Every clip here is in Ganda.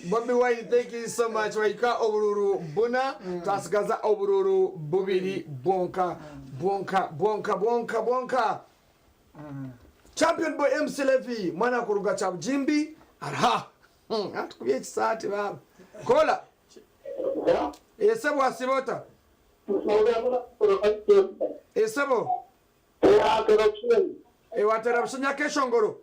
Bobi Wine, thank you so much. Waika obululu buna, twasigaza obululu bubiri bonka. Champion boy MC Levi, mwana kuruga cha Jimbi. Aha. Atukubye kisati baba. Kola. Esebo asibota. Esebo. Watera busunya kesho ngoro.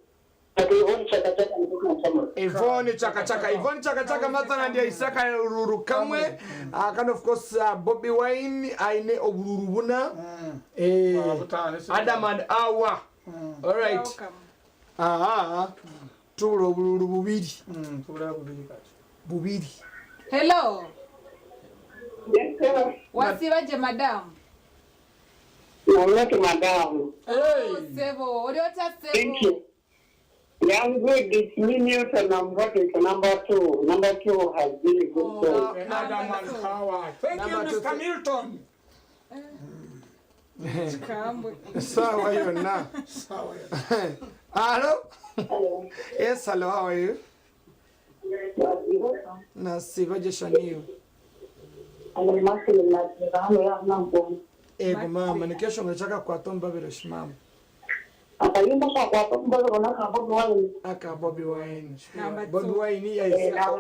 Yvonne Chaka matana ndia isaka ruru kamwe. And of course Bobi Wine aine obululu buna. Adam and Awa. All right. Tulo obululu bubiri. Bubiri. Hello. Wasibaje madam? Madam. Oh, Sebo. Odiota Sebo. Thank you. Yeah, I'm good. This minute and I'm working for number 2. Number 2 has been a good show. Adam and Kaawa. Thank you, Mr. Milton. Sawa hiyo na. Hello? Hello. Yes, hello. How are you? Nasibaje shaniyo. Ego mama, ni kesho ngechaka kwa tomba vile shimama. Akayumba kwa tomba na Aka Bobi Wine. Bobi Wine ya isa.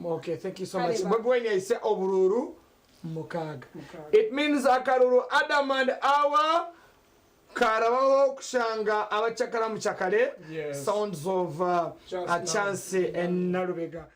Okay, thank you so much. Bobi Wine ya isa obululu mukaga. It means akaruru Adam and Awa karabaho kushanga abachakara muchakale. Sounds of a chance and Narubega.